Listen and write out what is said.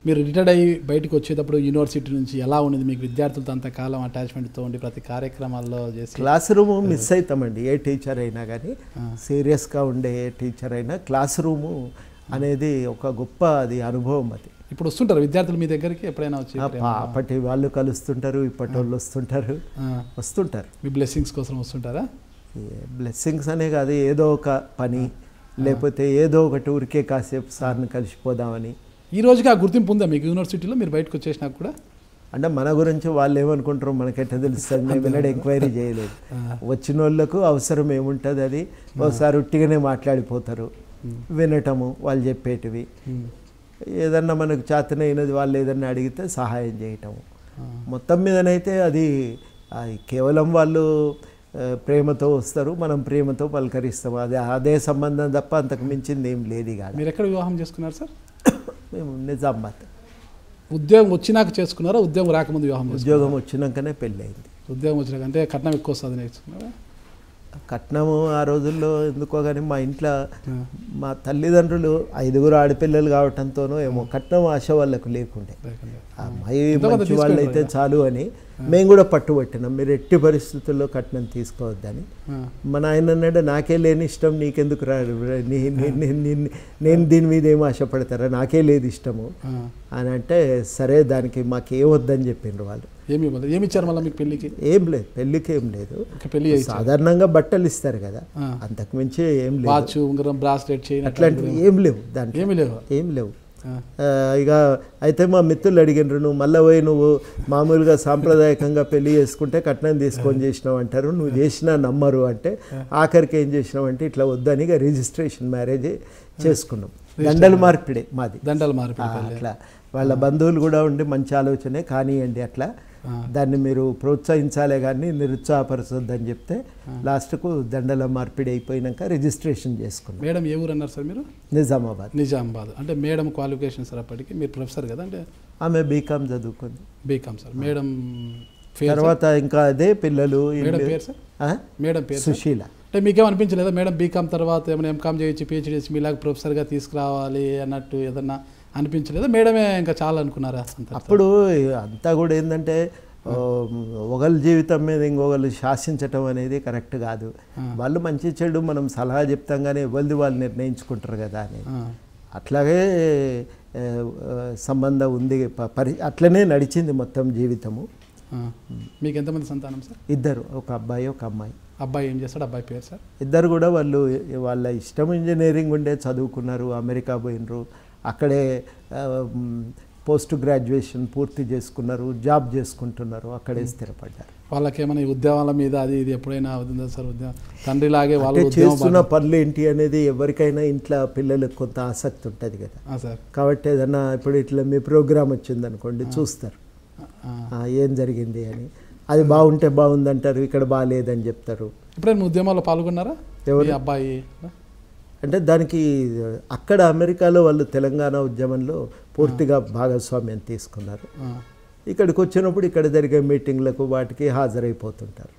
మీరు రిటైర్డ్ అయ్యి బయటకు వచ్చేటప్పుడు యూనివర్సిటీ నుంచి ఎలా ఉన్నది మీకు? విద్యార్థులతో అంతకాలం అటాచ్మెంట్తో ఉండి ప్రతి కార్యక్రమాల్లో చేసి క్లాస్ రూము మిస్ అవుతామండి. ఏ టీచర్ అయినా కానీ సీరియస్గా ఉండే ఏ టీచర్ అయినా క్లాస్ రూము అనేది ఒక గొప్ప అది అనుభవం. అది ఇప్పుడు వస్తుంటారు విద్యార్థులు మీ దగ్గరికి ఎప్పుడైనా వచ్చి? అప్పటి వాళ్ళు కలుస్తుంటారు, ఇప్పటి వాళ్ళు వస్తుంటారు. మీ బ్లెస్సింగ్స్ కోసం వస్తుంటారా? బ్లెస్సింగ్స్ అనే కాదు, ఏదో ఒక పని లేకపోతే ఏదో ఒక టూర్కే కాసేపు సార్ని కలిసిపోదామని. ఈ రోజుకి ఆ గుర్తింపు ఉందా మీకు యూనివర్సిటీలో మీరు బయటకు వచ్చేసినాక కూడా? అంటే మన గురించి వాళ్ళు ఏమనుకుంటారో మనకెట్లా తెలుస్తుంది, మేము వినడం ఎంక్వైరీ చేయలేదు. వచ్చిన వాళ్ళకు అవసరం ఏముంటుంది, అది ఒకసారి ఉట్టిగానే మాట్లాడిపోతారు. వినటము, వాళ్ళు చెప్పేటివి, ఏదన్నా మనకు చేతనైనది వాళ్ళు ఏదన్నా అడిగితే సహాయం చేయటము. మొత్తం మీదనైతే అది కేవలం వాళ్ళు ప్రేమతో వస్తారు, మనం ప్రేమతో పలకరిస్తాం. అదే సంబంధం తప్ప అంతకు మించింది ఏం లేదు. కాదు. మీరు ఎక్కడ వివాహం చేసుకున్నారు సార్? మేము నిజామాబాద్. ఉద్యోగం వచ్చినాక చేసుకున్నారా? ఉద్యోగం రాకముందు వివాహం? ఉద్యోగం వచ్చినాకనే పెళ్ళి అయింది. ఉద్యోగం వచ్చినాక అంటే కట్నం ఎక్కువ వస్తుంది నేర్చుకున్నారా? కట్నము ఆ రోజుల్లో ఎందుకో కానీ మా ఇంట్లో మా తల్లిదండ్రులు 5 ఆడపిల్లలు కావటంతోనో ఏమో కట్నం ఆశ వాళ్ళకు లేకుండే. అమ్మాయి మంచి వాళ్ళు అయితే చాలు అని మేము కూడా పట్టుబట్టినాం. మీరు ఎట్టి పరిస్థితుల్లో కట్నం తీసుకోవద్దని. మా నాయన అన్నాడు, నాకే లేని ఇష్టం నీకెందుకు రాడు, నేను దీని మీద ఏం ఆశపడతారా, నాకే లేదు ఇష్టము అని అంటే, సరే దానికి మాకేమొద్దని చెప్పిండ్రు వాళ్ళు. ఏమి ఇచ్చారు మళ్ళీ మీకు పెళ్ళికి? ఏం లేదు, పెళ్ళికి ఏం లేదు. సాధారణంగా బట్టలు ఇస్తారు కదా, అంతకు మించి ఏం లేదు. వాచ్, ఉంగరం, బ్రాస్లెట్, చైన్ అట్లాంటివి ఏం లేవు. దాంట్లో ఏం లేవు. ఇక అయితే మా మిత్రులు అడిగినారు, నువ్వు మళ్ళీ పోయి నువ్వు మామూలుగా సాంప్రదాయకంగా పెళ్లి చేసుకుంటే కట్నం తీసుకొని చేసినావు అంటారు, నువ్వు చేసినా నమ్మరు అంటే ఆఖరికి ఏం చేసినావు అంటే ఇట్లా వద్దని ఇక రిజిస్ట్రేషన్ మ్యారేజ్ చేసుకున్నాం. దండల మార్పిడే మాది. దండల మార్పిడి. అట్లా వాళ్ళ బంధువులు కూడా ఉండి మంచి ఆలోచనే కానివ్వండి, అట్లా దాన్ని మీరు ప్రోత్సహించాలే కానీ నిరుత్సాహపరచొద్దని చెప్తే లాస్ట్కు దండల మార్పిడి అయిపోయినాక రిజిస్ట్రేషన్ చేసుకున్నాం. మేడం ఏ ఊరు అన్నారు సార్ మీరు? నిజామాబాద్. నిజామాబాద్. అంటే మేడం క్వాలిఫికేషన్ సార్ అప్పటికి? మీరు ప్రొఫెసర్ కదా? అంటే ఆమె బీకామ్ చదువుకుంది. BCom sir. మేడం తర్వాత ఇంకా అదే పిల్లలు. మేడం పేరు సార్? మేడం పేరు సుశీల. అంటే మీకేమనిపించలేదా మేడం బీకామ్ తర్వాత ఏమైనా ఎంకామ్ చేయొచ్చు, పిహెచ్డీ చేసి మీలాగా ప్రొఫెసర్గా తీసుకురావాలి అన్నట్టు ఏదన్నా అనిపించలేదా? మేడమే ఇంకా చాలా అనుకున్నారా? అప్పుడు అంతా కూడా ఏంటంటే ఒకళ్ళ జీవితం మీద ఇంకొకళ్ళు శాసించటం అనేది కరెక్ట్ కాదు. వాళ్ళు మంచి చెడు మనం సలహా చెప్తాం కానీ ఎవరిది వాళ్ళు నిర్ణయించుకుంటారు కదా అని. అట్లాగే సంబంధం ఉంది, అట్లనే నడిచింది మొత్తం జీవితము. మీకు ఎంతమంది సంతానం సార్? 2, ఒక అబ్బాయి ఒక అమ్మాయి. అబ్బాయి ఏం చేస్తాడు? అబ్బాయి పేరు సార్? 2 కూడా వాళ్ళు వాళ్ళ ఇష్టం ఇంజనీరింగ్ ఉండే చదువుకున్నారు, అమెరికా పోయినరు, అక్కడే పోస్ట్ గ్రాడ్యుయేషన్ పూర్తి చేసుకున్నారు, జాబ్ చేసుకుంటున్నారు, అక్కడే స్థిరపడ్డారు. వాళ్ళకి ఏమైనా ఉద్యోగాల మీద అది ఇది ఎప్పుడైనా అవుతుందా సార్? ఉద్యోగం తండ్రిలాగే వాళ్ళు చేస్తున్న పనులు ఏంటి అనేది ఎవరికైనా ఇంట్లో పిల్లలకు కొంత ఆసక్తి ఉంటుంది కదా సార్. కాబట్టి ఏదన్నా ఇప్పుడు ఇట్లా మీ ప్రోగ్రామ్ వచ్చిందనుకోండి, చూస్తారు ఏం జరిగింది అని. అది బాగుంటే బాగుందంటారు, ఇక్కడ బాగాలేదని చెప్తారు. ఎప్పుడైనా ఉద్యమాల్లో పాల్గొన్నారా? ఎవరి అబ్బాయి అంటే దానికి అక్కడ అమెరికాలో వాళ్ళు తెలంగాణ ఉద్యమంలో పూర్తిగా భాగస్వామ్యం తీసుకున్నారు. ఇక్కడికి వచ్చినప్పుడు ఇక్కడ జరిగే మీటింగ్లకు వాటికి హాజరైపోతుంటారు.